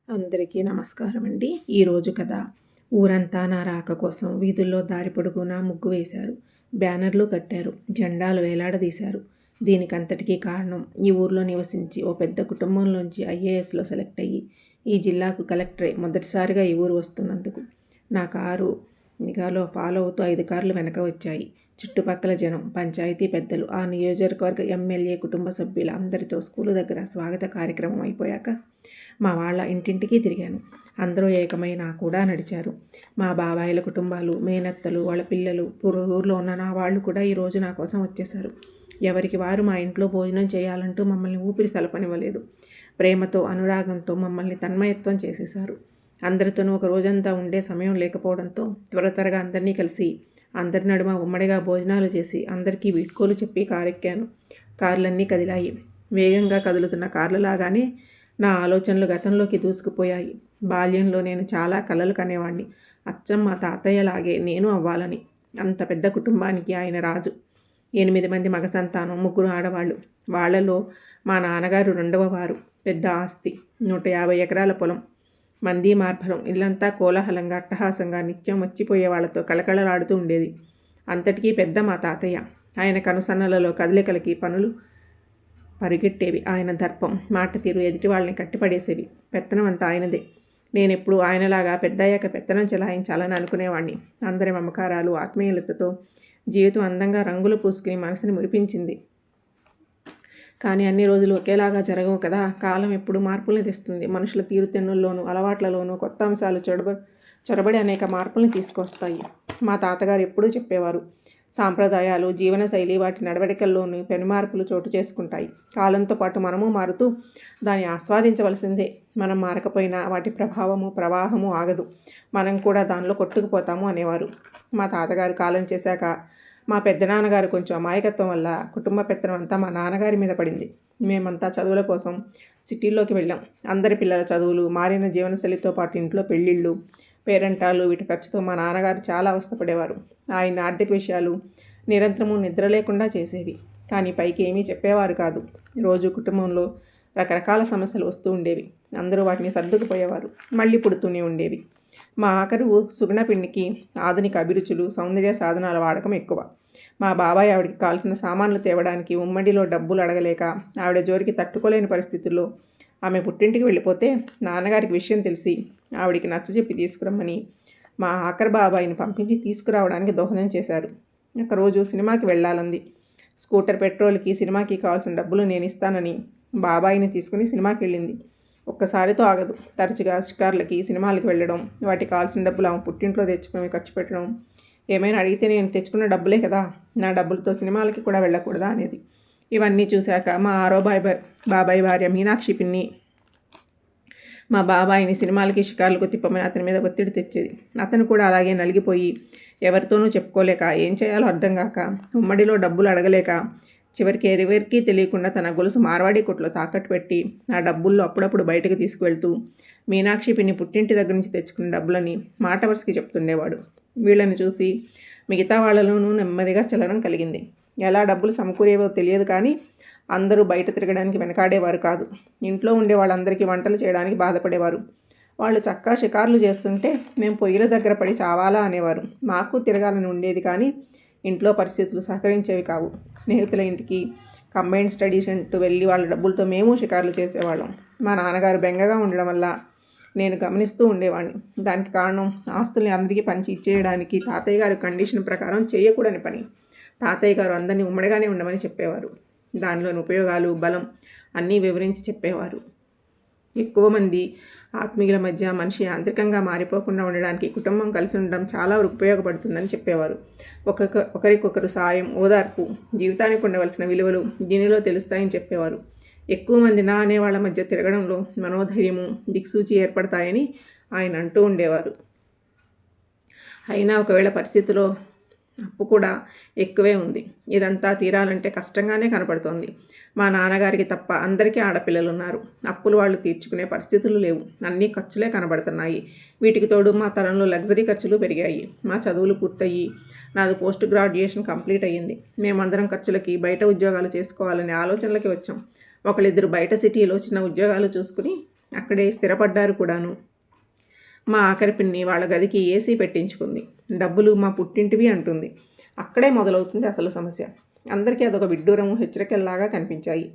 అందరికీ నమస్కారం అండి. ఈరోజు కథ. ఊరంతా నా రాక కోసం వీధుల్లో దారి పొడుగునా ముగ్గు వేశారు. బ్యానర్లు కట్టారు. జెండాలు వేలాడదీశారు. దీనికంతటికీ కారణం ఈ ఊర్లో నివసించి ఓ పెద్ద కుటుంబంలోంచి ఐఏఎస్లో సెలెక్ట్ అయ్యి ఈ జిల్లాకు కలెక్టరే మొదటిసారిగా ఈ ఊరు వస్తున్నందుకు. నా కారు నిఘాలో ఫాలో అవుతూ 5 కార్లు వెనక వచ్చాయి. చుట్టుపక్కల జనం, పంచాయతీ పెద్దలు, ఆ నియోజకవర్గ ఎమ్మెల్యే కుటుంబ సభ్యుల అందరితో స్కూలు దగ్గర స్వాగత కార్యక్రమం అయిపోయాక మా వాళ్ళ ఇంటింటికి తిరిగాను. అందరూ ఏకమై నా కూడా నడిచారు. మా బాబాయిల కుటుంబాలు, మేనత్తలు, వాళ్ళ పిల్లలు, ఊర్లో ఉన్న నా వాళ్ళు కూడా ఈరోజు నా కోసం వచ్చేశారు. ఎవరికి వారు మా ఇంట్లో భోజనం చేయాలంటూ మమ్మల్ని ఊపిరి సలపనివ్వలేదు. ప్రేమతో, అనురాగంతో మమ్మల్ని తన్మయత్వం చేసేశారు. అందరితోనూ ఒక రోజంతా ఉండే సమయం లేకపోవడంతో త్వరగా అందరినీ కలిసి అందరి నడుమ ఉమ్మడిగా భోజనాలు చేసి అందరికీ వీడ్కోలు చెప్పి కారెక్కాను. కార్లన్నీ కదిలాయి. వేగంగా కదులుతున్న కార్లలాగానే నా ఆలోచనలు గతంలోకి దూసుకుపోయాయి. బాల్యంలో నేను చాలా కలలు కనేవాణ్ణి. అచ్చం మా తాతయ్యలాగే నేను అవ్వాలని. అంత పెద్ద కుటుంబానికి ఆయన రాజు. 8 మంది మగ సంతానం, 3 ఆడవాళ్ళు. వాళ్లలో మా నాన్నగారు 2వ వారు. పెద్ద ఆస్తి, 150 ఎకరాల పొలం, మంది మార్బలం. ఇల్లంతా కోలాహలంగా, అట్టహాసంగా, నిత్యం వచ్చిపోయే వాళ్లతో కళకళలాడుతూ ఉండేది. అంతటికీ పెద్ద మా తాతయ్య. ఆయన కనుసన్నలలో కదలికలకి పనులు పరిగెట్టేవి. ఆయన దర్పం, మాట తీరు ఎదుటి వాళ్ళని కట్టిపడేసేవి. పెత్తనం అంతా ఆయనదే. నేనెప్పుడు ఆయనలాగా పెద్దయ్యాక పెత్తనం చెలాయించాలని అనుకునేవాడిని. అందరి మమకారాలు, ఆత్మీయతతో జీవితం అందంగా రంగులు పూసుకుని మనసుని మురిపించింది. కానీ అన్ని రోజులు ఒకేలాగా జరగవు కదా. కాలం ఎప్పుడు మార్పుల్ని తెస్తుంది. మనుషుల తీరుతెన్నుల్లోనూ, అలవాట్లలోనూ కొత్త అంశాలు చొరబడి అనేక మార్పుల్ని తీసుకొస్తాయి. మా తాతగారు ఎప్పుడూ చెప్పేవారు, సాంప్రదాయాలు, జీవనశైలి, వాటి నడవడికల్లోనూ పెనుమార్పులు చోటు చేసుకుంటాయి. కాలంతో పాటు మనము మారుతూ దాన్ని ఆస్వాదించవలసిందే. మనం మారకపోయినా వాటి ప్రభావము, ప్రవాహము ఆగదు. మనం కూడా దానిలో కొట్టుకుపోతాము అనేవారు. మా తాతగారు కాలం చేశాక మా పెద్దనాన్నగారు కొంచెం అమాయకత్వం వల్ల కుటుంబ పెత్తనం అంతా మా నాన్నగారి మీద పడింది. మేమంతా చదువుల కోసం సిటీల్లోకి వెళ్ళాం. అందరి పిల్లల చదువులు, మారిన జీవనశైలితో పాటు ఇంట్లో పెళ్ళిళ్ళు, పేరెంటాలు, వీటి ఖర్చుతో మా నాన్నగారు చాలా అవస్థపడేవారు. ఆయన ఆర్థిక విషయాలు నిరంతరము నిద్ర లేకుండా చేసేవి. కానీ పైకి ఏమీ చెప్పేవారు కాదు. రోజు కుటుంబంలో రకరకాల సమస్యలు వస్తూ ఉండేవి. అందరూ వాటిని సర్దుకుపోయేవారు. మళ్ళీ పుడుతూనే ఉండేవి. మా ఆఖరు సుగుణపిండికి ఆధునిక అభిరుచులు, సౌందర్య సాధనాల వాడకం ఎక్కువ. మా బాబాయ్ ఆవిడకి కావాల్సిన సామాన్లు తేవడానికి ఉమ్మడిలో డబ్బులు అడగలేక ఆవిడ జోరికి తట్టుకోలేని పరిస్థితుల్లో ఆమె పుట్టింటికి వెళ్ళిపోతే నాన్నగారికి విషయం తెలిసి ఆవిడికి నచ్చజెప్పి తీసుకురమ్మని మా ఆఖరి బాబాయిని పంపించి తీసుకురావడానికి దోహదం చేశారు. ఒకరోజు సినిమాకి వెళ్ళాలంది. స్కూటర్ పెట్రోల్కి, సినిమాకి కావాల్సిన డబ్బులు నేను ఇస్తానని బాబాయిని తీసుకుని సినిమాకి వెళ్ళింది. ఒక్కసారితో ఆగదు. తరచుగా షికార్లకి, సినిమాలకి వెళ్ళడం, వాటికి కావాల్సిన డబ్బులు ఆమె పుట్టింట్లో తెచ్చుకొని ఖర్చు పెట్టడం. ఏమైనా అడిగితే నేను తెచ్చుకున్న డబ్బులే కదా, నా డబ్బులతో సినిమాలకి కూడా వెళ్ళకూడదా అనేది. ఇవన్నీ చూశాక మా ఆరో బాబాయ్ భార్య మీనాక్షి పిన్ని మా బాబాయిని సినిమాలకి, షికార్లకు తిప్పమని అతని మీద ఒత్తిడి తెచ్చేది. అతను కూడా అలాగే నలిగిపోయి ఎవరితోనూ చెప్పుకోలేక, ఏం చేయాలో అర్థం కాక, ఉమ్మడిలో డబ్బులు అడగలేక చివరికి ఎవరికీ తెలియకుండా తన గొలుసు మార్వాడి కొట్లో తాకట్టు పెట్టి ఆ డబ్బుల్లో అప్పుడప్పుడు బయటకు తీసుకువెళ్తూ మీనాక్షి పిన్ని పుట్టింటి దగ్గర నుంచి తెచ్చుకున్న డబ్బులని మాట వరుసకి చెప్తుండేవాడు. వీళ్ళని చూసి మిగతా వాళ్ళలోనూ నెమ్మదిగా చలనం కలిగింది. ఎలా డబ్బులు సమకూరేవో తెలియదు కానీ అందరూ బయట తిరగడానికి వెనకాడేవారు కాదు. ఇంట్లో ఉండే వాళ్ళందరికీ వంటలు చేయడానికి బాధపడేవారు. వాళ్ళు చక్కా షికార్లు చేస్తుంటే మేము పొయ్యిల దగ్గర పడి చావాలా అనేవారు. మాకు తిరగాలని ఉండేది కానీ ఇంట్లో పరిస్థితులు సహకరించేవి కావు. స్నేహితుల ఇంటికి కంబైన్డ్ స్టడీస్ అంటూ వెళ్ళి వాళ్ళ డబ్బులతో మేము షికార్లు చేసేవాళ్ళం. మా నాన్నగారు బెంగగా ఉండడం వల్ల నేను గమనిస్తూ ఉండేవాడిని. దానికి కారణం ఆస్తుల్ని అందరికీ పంచి ఇచ్చేయడానికి తాతయ్య గారి కండిషన్ ప్రకారం చేయకూడని పని. తాతయ్య గారు అందరినీ ఉమ్మడిగానే ఉండమని చెప్పేవారు. దానిలోని ఉపయోగాలు, బలం అన్నీ వివరించి చెప్పేవారు. ఎక్కువ మంది ఆత్మీయుల మధ్య మనిషి యాంత్రికంగా మారిపోకుండా ఉండడానికి కుటుంబం కలిసి ఉండడం చాలా ఉపయోగపడుతుందని చెప్పేవారు. ఒకరికొకరు సాయం, ఓదార్పు, జీవితానికి ఉండవలసిన విలువలు దీనిలో తెలుస్తాయని చెప్పేవారు. ఎక్కువ మంది నా అనేవాళ్ల మధ్య తిరగడంలో మనోధైర్యము, దిక్సూచి ఏర్పడతాయని ఆయన అంటూ ఉండేవారు. అయినా ఒకవేళ పరిస్థితిలో అప్పు కూడా ఎక్కువే ఉంది. ఇదంతా తీరాలంటే కష్టంగానే కనపడుతోంది. మా నాన్నగారికి తప్ప అందరికీ ఆడపిల్లలు ఉన్నారు. అప్పులు వాళ్ళు తీర్చుకునే పరిస్థితులు లేవు. అన్నీ ఖర్చులే కనబడుతున్నాయి. వీటికి తోడు మా తరంలో లగ్జరీ ఖర్చులు పెరిగాయి. మా చదువులు పూర్తయ్యి నాది పోస్ట్ గ్రాడ్యుయేషన్ కంప్లీట్ అయ్యింది. మేమందరం ఖర్చులకి బయట ఉద్యోగాలు చేసుకోవాలనే ఆలోచనలకి వచ్చాం. ఒకళ్ళిద్దరు బయట సిటీలో చిన్న ఉద్యోగాలు చూసుకుని అక్కడే స్థిరపడ్డారు కూడాను. మా ఆఖరి పిన్ని వాళ్ళ గదికి ఏసీ పెట్టించుకుంది. డబ్బులు మా పుట్టింటివి అంటుంది. అక్కడే మొదలవుతుంది అసలు సమస్య. అందరికీ అదొక విడ్డూరం, హెచ్చరికల్లాగా కనిపించాయి.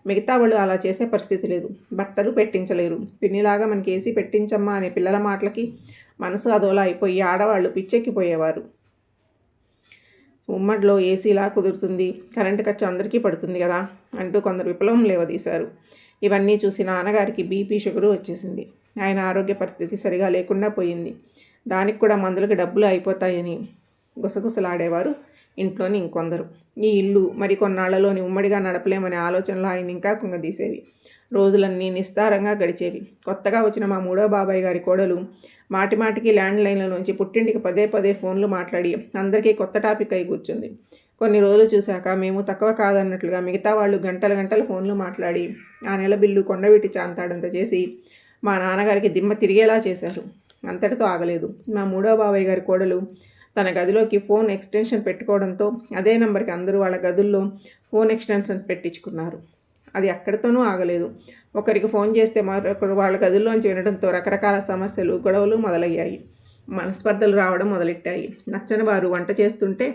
మిగతా వాళ్ళు అలా చేసే పరిస్థితి లేదు. భర్తలు పెట్టించలేరు. పిన్నిలాగా మనకి ఏసీ పెట్టించమ్మా అనే పిల్లల మాటలకి మనసు అదోలా అయిపోయి ఆడవాళ్ళు పిచ్చెక్కిపోయేవారు. ఉమ్మడిలో ఏసీలా కుదురుతుంది, కరెంటు ఖర్చు అందరికీ పడుతుంది కదా అంటూ కొందరు విప్లవం లేవదీశారు. ఇవన్నీ చూసి నాన్నగారికి బీపీ, షుగరు వచ్చేసింది. ఆయన ఆరోగ్య పరిస్థితి సరిగా లేకుండా పోయింది. దానికి కూడా మందులకి డబ్బులు అయిపోతాయని గుసగుసలాడేవారు ఇంట్లోని ఇంకొందరు. ఈ ఇల్లు మరి కొన్నాళ్లలోని ఉమ్మడిగా నడపలేమనే ఆలోచనలు ఆయన ఇంకా కుంగదీసేవి. రోజులన్నీ నిస్తారంగా గడిచేవి. కొత్తగా వచ్చిన మా మూడో బాబాయ్ గారి కోడలు మాటిమాటికి ల్యాండ్ లైన్ల నుంచి పుట్టింటికి పదే పదే ఫోన్లు మాట్లాడి అందరికీ కొత్త టాపిక్ అయి కూర్చుంది. కొన్ని రోజులు చూశాక మేము తక్కువ కాదన్నట్లుగా మిగతా వాళ్ళు గంటల గంటలు ఫోన్లు మాట్లాడి ఆ నెల బిల్లు కొండవీటి చాంతాడంత చేసి మా నాన్నగారికి దిమ్మ తిరిగేలా చేశారు. అంతటితో ఆగలేదు. మా మూడో బాబాయ్ గారి కోడలు తన గదిలోకి ఫోన్ ఎక్స్టెన్షన్ పెట్టుకోవడంతో అదే నెంబర్కి అందరూ వాళ్ళ గదుల్లో ఫోన్ ఎక్స్టెన్షన్ పెట్టించుకున్నారు. అది అక్కడితోనూ ఆగలేదు. ఒకరికి ఫోన్ చేస్తే మరొకరు వాళ్ళ గదుల్లోంచి వినడంతో రకరకాల సమస్యలు, గొడవలు మొదలయ్యాయి. మనస్పర్ధలు రావడం మొదలెట్టాయి. నచ్చని వారు వంట చేస్తుంటే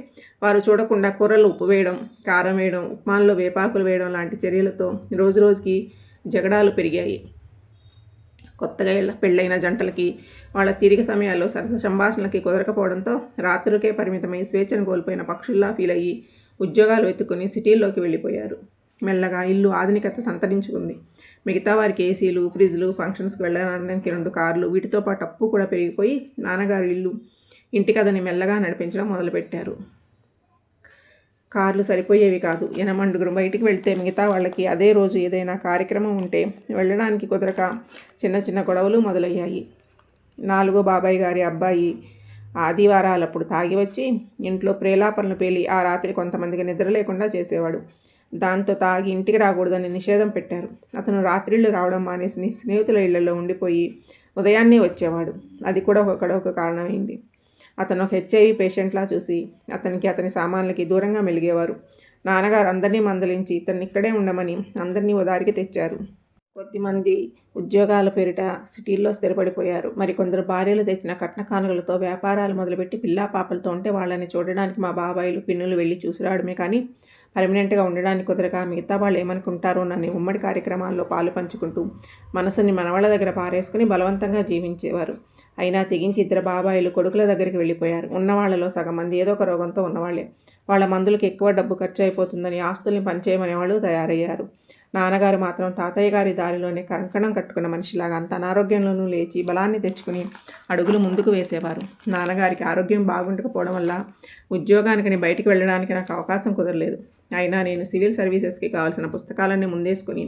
వారు చూడకుండా కూరలు ఉప్పు వేయడం, కారం వేయడం, ఉప్మాల్లో వేపాకులు వేయడం లాంటి చర్యలతో రోజురోజుకి జగడాలు పెరిగాయి. కొత్తగా పెళ్ళైన జంటలకి వాళ్ళ తీరిక సమయాల్లో సరస సంభాషణలకి కుదరకపోవడంతో రాత్రులకే పరిమితమై స్వేచ్ఛను కోల్పోయిన పక్షుల్లా ఫీల్ అయ్యి ఉద్యోగాలు వెతుక్కుని సిటీల్లోకి వెళ్ళిపోయారు. మెల్లగా ఇల్లు ఆధునికత సంతరించుకుంది. మిగతా వారికి ఏసీలు, ఫ్రిడ్జ్లు, ఫంక్షన్స్కి వెళ్ళడానికి 2 కార్లు, వీటితో పాటు అప్పు కూడా పెరిగిపోయి నాన్నగారు ఇంటి కథని మెల్లగా నడిపించడం మొదలుపెట్టారు. కార్లు సరిపోయేవి కాదు. ఎనమండుగురు బయటికి వెళ్తే మిగతా వాళ్ళకి అదే రోజు ఏదైనా కార్యక్రమం ఉంటే వెళ్ళడానికి కుదరక చిన్న చిన్న గొడవలు మొదలయ్యాయి. 4గో బాబాయ్ గారి అబ్బాయి ఆదివారాలప్పుడు తాగి వచ్చి ఇంట్లో ప్రేలాపనలు పేలి ఆ రాత్రి కొంతమందికి నిద్ర లేకుండా చేసేవాడు. దాంతో తాగి ఇంటికి రాకూడదని నిషేధం పెట్టారు. అతను రాత్రిళ్ళు రావడం మానేసి స్నేహితుల ఇళ్లలో ఉండిపోయి ఉదయాన్నే వచ్చేవాడు. అది కూడా ఒక కారణమైంది. అతను ఒక HIV పేషెంట్లా చూసి అతని సామాన్లకి దూరంగా మెలిగేవారు. నాన్నగారు అందరినీ మందలించి ఇతన్ని ఇక్కడే ఉండమని అందరినీ ఓదారికి తెచ్చారు. కొద్దిమంది ఉద్యోగాల పేరిట సిటీల్లో స్థిరపడిపోయారు. మరికొందరు భార్యలు తెచ్చిన కట్న కానుకలతో వ్యాపారాలు మొదలుపెట్టి పిల్లా పాపలతో ఉంటే వాళ్ళని చూడడానికి మా బాబాయిలు, పిన్నులు వెళ్ళి చూసిరావడమే కానీ పర్మనెంట్గా ఉండడానికి కుదరక మిగతా వాళ్ళు ఏమనుకుంటారోనని ఉమ్మడి కార్యక్రమాల్లో పాలు పంచుకుంటూ మనసుని మనవాళ్ళ దగ్గర పారేసుకుని బలవంతంగా జీవించేవారు. అయినా తెగించి 2 బాబాయిలు కొడుకుల దగ్గరికి వెళ్ళిపోయారు. ఉన్నవాళ్లలో సగం మంది ఏదో ఒక రోగంతో ఉన్నవాళ్లే. వాళ్ళ మందులకు ఎక్కువ డబ్బు ఖర్చు అయిపోతుందని ఆస్తుల్ని పంచేయమనేవాళ్ళు తయారయ్యారు. నాన్నగారు మాత్రం తాతయ్య గారి దారిలోనే కంకణం కట్టుకున్న మనిషిలాగా అంత అనారోగ్యంలోనూ లేచి బలాన్ని తెచ్చుకుని అడుగులు ముందుకు వేసేవారు. నాన్నగారికి ఆరోగ్యం బాగుండకపోవడం వల్ల ఉద్యోగానికి బయటికి వెళ్ళడానికి నాకు అవకాశం కుదరలేదు. అయినా నేను సివిల్ సర్వీసెస్కి కావాల్సిన పుస్తకాలన్నీ ముందేసుకుని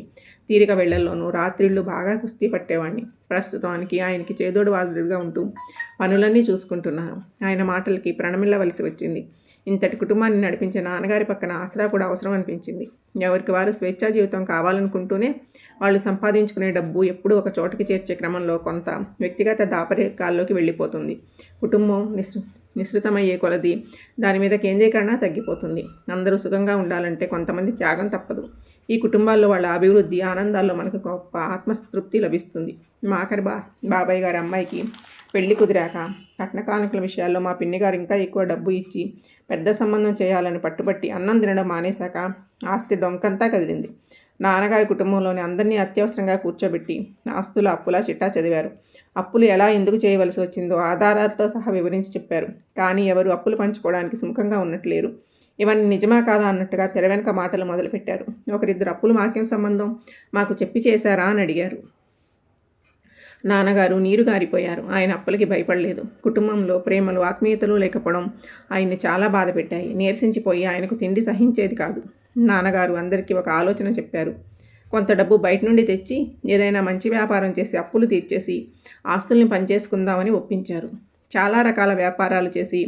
తీరిక వేళ్లల్లోనూ రాత్రిళ్ళు బాగా కుస్తీ పట్టేవాడిని. ప్రస్తుతానికి ఆయనకి చేదోడు వాదుడుగా ఉంటూ పనులన్నీ చూసుకుంటున్నాను. ఆయన మాటలకి ప్రణమిల్లవలసి వచ్చింది. ఇంతటి కుటుంబాన్ని నడిపించే నాన్నగారి పక్కన ఆసరా కూడా అవసరం అనిపించింది. ఎవరికి వారు స్వేచ్ఛా జీవితం కావాలనుకుంటూనే వాళ్ళు సంపాదించుకునే డబ్బు ఎప్పుడూ ఒక చోటకి చేర్చే క్రమంలో కొంత వ్యక్తిగత దాపరికాల్లోకి వెళ్ళిపోతుంది. కుటుంబం నిశ్చితమయ్యే కొలది దాని మీద కేంద్రీకరణ తగ్గిపోతుంది. అందరూ సుఖంగా ఉండాలంటే కొంతమంది త్యాగం తప్పదు. ఈ కుటుంబాల్లో వాళ్ళ అభివృద్ధి, ఆనందాల్లో మనకు గొప్ప ఆత్మతృప్తి లభిస్తుంది. మా ఆఖరి బాబాయ్ గారి అమ్మాయికి పెళ్లి కుదిరాక కట్న కానుకల విషయాల్లో మా పిన్ని గారు ఇంకా ఎక్కువ డబ్బు ఇచ్చి పెద్ద సంబంధం చేయాలని పట్టుబట్టి అన్నం తినడం మానేశాక ఆస్తి డొంకంతా కదిలింది. నాన్నగారి కుటుంబంలోని అందరినీ అత్యవసరంగా కూర్చోబెట్టి ఆస్తుల అప్పులా చిట్టా చదివారు. అప్పులు ఎలా ఎందుకు చేయవలసి వచ్చిందో ఆధారాలతో సహా వివరించి చెప్పారు. కానీ ఎవరు అప్పులు పంచుకోవడానికి సుముఖంగా ఉన్నట్లేరు. ఇవన్నీ నిజమా కాదా అన్నట్టుగా తెర వెనక మాటలు మొదలుపెట్టారు. 1-2 అప్పులు మాకేం సంబంధం, మాకు చెప్పి చేశారా అని అడిగారు. నాన్నగారు నీరు గారిపోయారు. ఆయన అప్పులకి భయపడలేదు. కుటుంబంలో ప్రేమలు, ఆత్మీయతలు లేకపోవడం ఆయన్ని చాలా బాధ పెట్టాయి. నీరసించిపోయి ఆయనకు తిండి సహించేది కాదు. నాన్నగారు అందరికీ ఒక ఆలోచన చెప్పారు. కొంత డబ్బు బయట నుండి తెచ్చి ఏదైనా మంచి వ్యాపారం చేసి అప్పులు తీర్చేసి ఆస్తుల్ని పనిచేసుకుందామని ఒప్పించారు. చాలా రకాల వ్యాపారాలు చేసి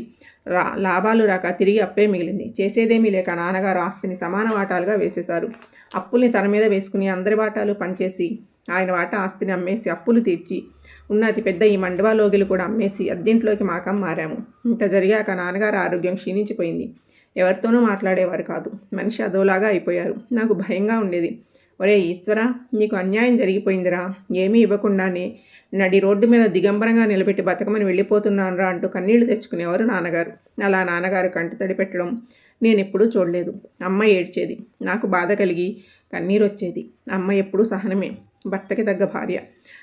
లాభాలు రాక తిరిగి అప్పే మిగిలింది. చేసేదేమీ లేక నాన్నగారు ఆస్తిని సమాన వాటాలుగా వేసేశారు. అప్పుల్ని తన మీద వేసుకుని అందరి వాటాలు పనిచేసి ఆయన వాటా ఆస్తిని అమ్మేసి అప్పులు తీర్చి ఉన్న అతిపెద్ద ఈ మండవా లోగిలు కూడా అమ్మేసి అద్దెంట్లోకి మాకం మారాము. ఇంత జరిగాక నాన్నగారు ఆరోగ్యం క్షీణించిపోయింది. ఎవరితోనూ మాట్లాడేవారు కాదు. మనిషి అదోలాగా అయిపోయారు. నాకు భయంగా ఉండేది. ఒరే ఈశ్వరా, నీకు అన్యాయం జరిగిపోయిందిరా. ఏమీ ఇవ్వకుండానే నడి రోడ్డు మీద దిగంబరంగా నిలబెట్టి బతకమని వెళ్ళిపోతున్నానురా అంటూ కన్నీళ్లు తెచ్చుకునేవారు నాన్నగారు. అలా నాన్నగారు కంటతడి పెట్టడం నేనెప్పుడూ చూడలేదు. అమ్మ ఏడ్చేది, నాకు బాధ కలిగి కన్నీరు వచ్చేది. అమ్మ ఎప్పుడూ సహనమే, భర్తకి తగ్గ భార్య.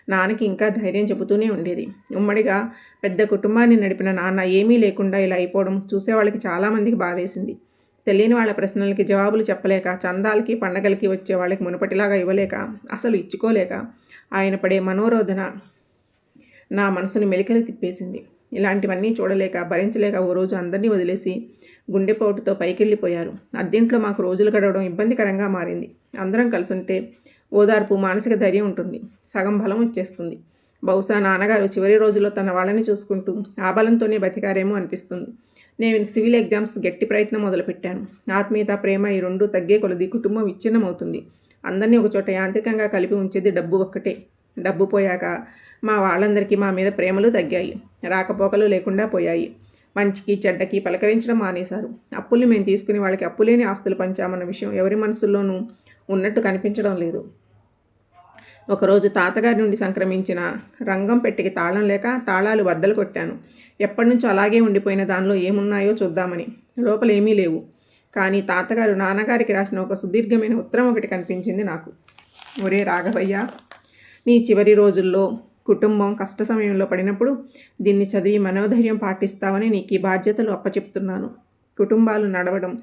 నాన్నకి ఇంకా ధైర్యం చెబుతూనే ఉండేది. ఉమ్మడిగా పెద్ద కుటుంబాన్ని నడిపిన నాన్న ఏమీ లేకుండా ఇలా అయిపోవడం చూసేవాళ్ళకి చాలామందికి బాధేసింది. తెలియని వాళ్ళ ప్రశ్నలకి జవాబులు చెప్పలేక, చందాలకి పండగలకి వచ్చే వాళ్ళకి మునుపటిలాగా ఇవ్వలేక, అసలు ఇచ్చుకోలేక ఆయన పడే మనోరోధన నా మనసుని మెలికలు తిప్పేసింది. ఇలాంటివన్నీ చూడలేక, భరించలేక ఓ రోజు అందరినీ వదిలేసి గుండెపోటుతో పైకెళ్ళిపోయారు. అద్దెంట్లో మాకు రోజులు గడవడం ఇబ్బందికరంగా మారింది. అందరం కలిసుంటే ఓదార్పు, మానసిక ధైర్యం ఉంటుంది, సగం బలం వచ్చేస్తుంది. బహుశా నాన్నగారు చివరి రోజుల్లో తన వాళ్ళని చూసుకుంటూ ఆ బలంతోనే బతికారేమో అనిపిస్తుంది. నేను సివిల్ ఎగ్జామ్స్ గట్టి ప్రయత్నం మొదలుపెట్టాను. ఆత్మీయత, ప్రేమ ఈ రెండూ తగ్గే కొలది కుటుంబం విచ్ఛిన్నమవుతుంది. అందరినీ ఒకచోట యాంత్రికంగా కలిపి ఉంచేది డబ్బు ఒక్కటే. డబ్బు పోయాక మా వాళ్ళందరికీ మా మీద ప్రేమలు తగ్గాయి, రాకపోకలు లేకుండా పోయాయి. మంచికి చెడ్డకి పలకరించడం మానేశారు. అప్పుల్ని మేము తీసుకుని వాళ్ళకి అప్పులేని ఆస్తులు పంచామన్న విషయం ఎవరి మనసుల్లోనూ ఉన్నట్టు కనిపించడం లేదు. ఒకరోజు తాతగారి నుండి సంక్రమించిన రంగం పెట్టెకి తాళం లేక తాళాలు బద్దలు కొట్టాను. ఎప్పటి నుంచో అలాగే ఉండిపోయిన దానిలో ఏమున్నాయో చూద్దామని. లోపల ఏమీ లేవు. కానీ తాతగారు నాన్నగారికి రాసిన ఒక సుదీర్ఘమైన ఉత్తరం ఒకటి కనిపించింది నాకు. ఒరే రాఘవయ్య, నీ చివరి రోజుల్లో కుటుంబం కష్ట సమయంలో పడినప్పుడు దీన్ని చదివి మనోధైర్యం పాటిస్తావని నీకు ఈ బాధ్యతలు అప్పచెప్తున్నాను. కుటుంబాలు నడవడం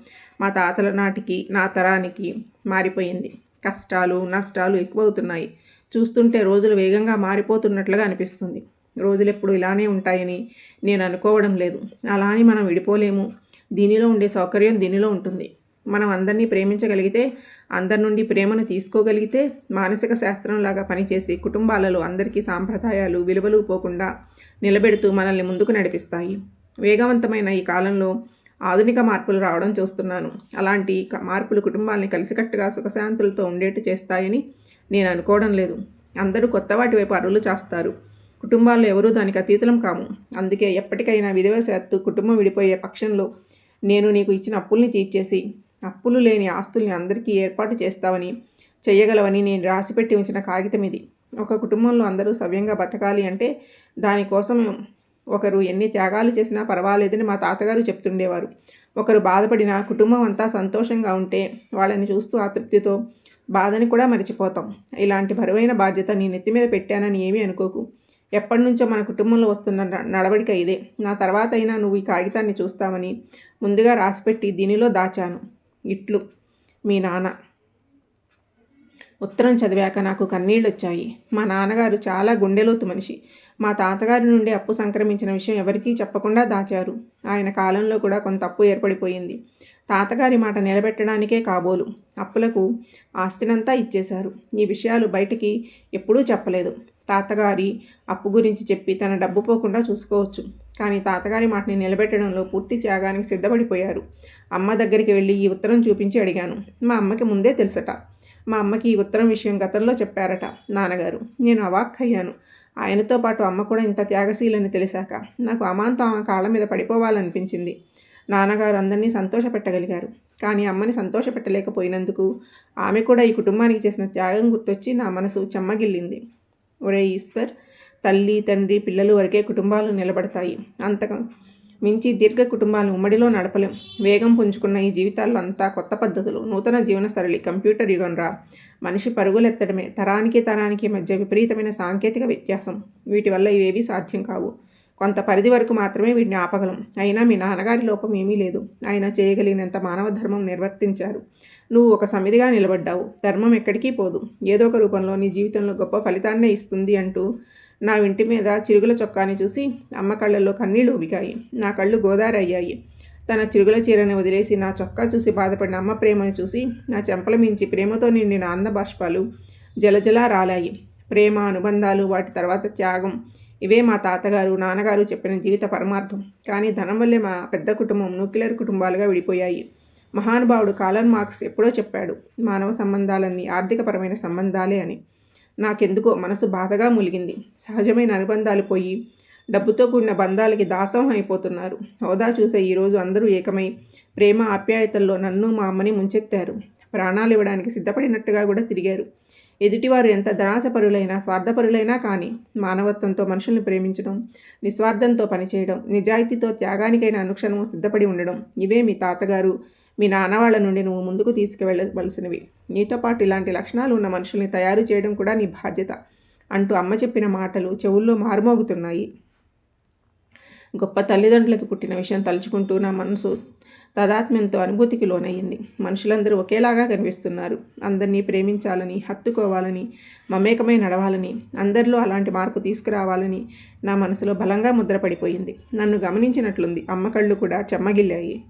మా తాతల నాటికి నా తరానికి మారిపోయింది. కష్టాలు, నష్టాలు ఎక్కువవుతున్నాయి. చూస్తుంటే రోజులు వేగంగా మారిపోతున్నట్లుగా అనిపిస్తుంది. రోజులు ఎప్పుడు ఇలానే ఉంటాయని నేను అనుకోవడం లేదు. అలా అని మనం విడిపోలేము. దీనిలో ఉండే సౌకర్యం దీనిలో ఉంటుంది. మనం అందరినీ ప్రేమించగలిగితే, అందరి నుండి ప్రేమను తీసుకోగలిగితే, మానసిక శాస్త్రంలాగా పనిచేసి కుటుంబాలలో అందరికీ సాంప్రదాయాలు, విలువలు పోకుండా నిలబెడుతూ మనల్ని ముందుకు నడిపిస్తాయి. వేగవంతమైన ఈ కాలంలో ఆధునిక మార్పులు రావడం చూస్తున్నాను. అలాంటి మార్పులు కుటుంబాలని కలిసికట్టుగా సుఖశాంతులతో ఉండేట్టు చేస్తాయని నేను అనుకోవడం లేదు. అందరూ కొత్త వాటి వైపు అరువులు చేస్తారు. కుటుంబాల్లో ఎవరూ దానికి అతీతులం కాము. అందుకే ఎప్పటికైనా విధివశాత్తు కుటుంబం విడిపోయే పక్షంలో నేను నీకు ఇచ్చిన అప్పుల్ని తీర్చేసి అప్పులు లేని ఆస్తుల్ని అందరికీ ఏర్పాటు చేస్తావని, చెయ్యగలవని నేను రాసిపెట్టి ఉంచిన కాగితం ఇది. ఒక కుటుంబంలో అందరూ సవ్యంగా బతకాలి అంటే దానికోసం ఒకరు ఎన్ని త్యాగాలు చేసినా పర్వాలేదని మా తాతగారు చెప్తుండేవారు. ఒకరు బాధపడినా కుటుంబం అంతా సంతోషంగా ఉంటే వాళ్ళని చూస్తూ ఆ తృప్తితో బాధని కూడా మర్చిపోతాం. ఇలాంటి బరువైన బాధ్యత నీ నెత్తి మీద పెట్టానని ఏమీ అనుకోకు. ఎప్పటి నుంచో మన కుటుంబంలో వస్తున్న నడవడిక ఇదే. నా తర్వాత అయినా నువ్వు ఈ కాగితాన్ని చూస్తామని ముందుగా రాసిపెట్టి దీనిలో దాచాను. ఇట్లు మీ నాన్న. ఉత్తరం చదివాక నాకు కన్నీళ్ళొచ్చాయి. మా నాన్నగారు చాలా గుండెలోతు మనిషి. మా తాతగారి నుండి అప్పు సంక్రమించిన విషయం ఎవరికీ చెప్పకుండా దాచారు. ఆయన కాలంలో కూడా కొంత అప్పు ఏర్పడిపోయింది. తాతగారి మాట నిలబెట్టడానికే కాబోలు అప్పులకు ఆస్తినంతా ఇచ్చేశారు. ఈ విషయాలు బయటికి ఎప్పుడూ చెప్పలేదు. తాతగారి అప్పు గురించి చెప్పి తన డబ్బు పోకుండా చూసుకోవచ్చు. కానీ తాతగారి మాటని నిలబెట్టడంలో పూర్తి త్యాగానికి సిద్ధపడిపోయారు. అమ్మ దగ్గరికి వెళ్ళి ఈ ఉత్తరం చూపించి అడిగాను. మా అమ్మకి ముందే తెలుసట. మా అమ్మకి ఈ ఉత్తరం విషయం గతంలో చెప్పారట నాన్నగారు. నేను అవాక్కయ్యాను. ఆయనతో పాటు అమ్మ కూడా ఇంత త్యాగశీలని తెలిసాక నాకు అమాంతం ఆమె కాళ్ళ మీద పడిపోవాలనిపించింది. నాన్నగారు అందరినీ సంతోషపెట్టగలిగారు. కానీ అమ్మని సంతోషపెట్టలేకపోయినందుకు ఆమె కూడా ఈ కుటుంబానికి చేసిన త్యాగం గుర్తొచ్చి నా మనసు చెమ్మగిల్లింది. ఒరే ఈశ్వర్, తల్లి, తండ్రి, పిల్లలు వరకే కుటుంబాలు నిలబడతాయి. అంతకు మించి దీర్ఘ కుటుంబాలను ఉమ్మడిలో నడపలేం. వేగం పుంజుకున్న ఈ జీవితాల్లో అంతా కొత్త పద్ధతులు, నూతన జీవన సరళి, కంప్యూటర్ యుగం రా. మనిషి పరుగులెత్తడమే. తరానికి మధ్య విపరీతమైన సాంకేతిక వ్యత్యాసం. వీటి వల్ల ఇవేవీ సాధ్యం కావు. కొంత పరిధి వరకు మాత్రమే వీటిని ఆపగలం. అయినా మీ నాన్నగారి లోపం ఏమీ లేదు. ఆయన చేయగలిగినంత మానవ ధర్మం నిర్వర్తించారు. నువ్వు ఒక సమిధిగా నిలబడ్డావు. ధర్మం ఎక్కడికి పోదు. ఏదో ఒక రూపంలో నీ జీవితంలో గొప్ప ఫలితాన్నే ఇస్తుంది అంటూ నా ఇంటి మీద చిరుగుల చొక్కాని చూసి అమ్మ కళ్ళల్లో కన్నీళ్లు ఉబికాయి. నా కళ్ళు గోదారి అయ్యాయి. తన చిరుగుల చీరని వదిలేసి నా చొక్కా చూసి బాధపడిన అమ్మ ప్రేమను చూసి నా చెంపల మించి ప్రేమతో నిండిన ఆనంద బాష్పాలు జలజలా రాలాయి. ప్రేమ, అనుబంధాలు, వాటి తర్వాత త్యాగం, ఇవే మా తాతగారు, నాన్నగారు చెప్పిన జీవిత పరమార్థం. కానీ ధనం వల్లే మా పెద్ద కుటుంబం న్యూక్లియర్ కుటుంబాలుగా విడిపోయాయి. మహానుభావుడు కాలన్ మార్క్స్ ఎప్పుడో చెప్పాడు, మానవ సంబంధాలన్నీ ఆర్థికపరమైన సంబంధాలే అని. నాకెందుకో మనసు బాధగా ములిగింది. సహజమైన అనుబంధాలు పోయి డబ్బుతో కూడిన బంధాలకి దాసోహం అయిపోతున్నారు. హోదా చూసే ఈరోజు అందరూ ఏకమై ప్రేమ, ఆప్యాయతల్లో నన్ను, మా అమ్మని ముంచెత్తారు. ప్రాణాలు ఇవ్వడానికి సిద్ధపడినట్టుగా కూడా తిరిగారు. ఎదుటివారు ఎంత ధనాశపరులైనా స్వార్థపరులైనా కానీ మానవత్వంతో మనుషుల్ని ప్రేమించడం, నిస్వార్థంతో పనిచేయడం, నిజాయితీతో త్యాగానికైనా అనుక్షణము సిద్ధపడి ఉండడం, ఇవే మీ తాతగారు మీ నాన్నవాళ్ల నుండి నువ్వు ముందుకు తీసుకువెళ్ళవలసినవి. నీతో పాటు ఇలాంటి లక్షణాలు ఉన్న మనుషుల్ని తయారు చేయడం కూడా నీ బాధ్యత అంటూ అమ్మ చెప్పిన మాటలు చెవుల్లో మారుమోగుతున్నాయి. గొప్ప తల్లిదండ్రులకు పుట్టిన విషయం తలుచుకుంటూ నా మనసు తాదాత్మ్యంతో అనుభూతికి లోనయ్యింది. మనుషులందరూ ఒకేలాగా కనిపిస్తున్నారు. అందరినీ ప్రేమించాలని, హత్తుకోవాలని, మమేకమై నడవాలని, అందరిలో అలాంటి మార్పు తీసుకురావాలని నా మనసులో బలంగా ముద్రపడిపోయింది. నన్ను గమనించినట్లుంది. అమ్మ కళ్ళు కూడా చెమ్మగిల్లాయి.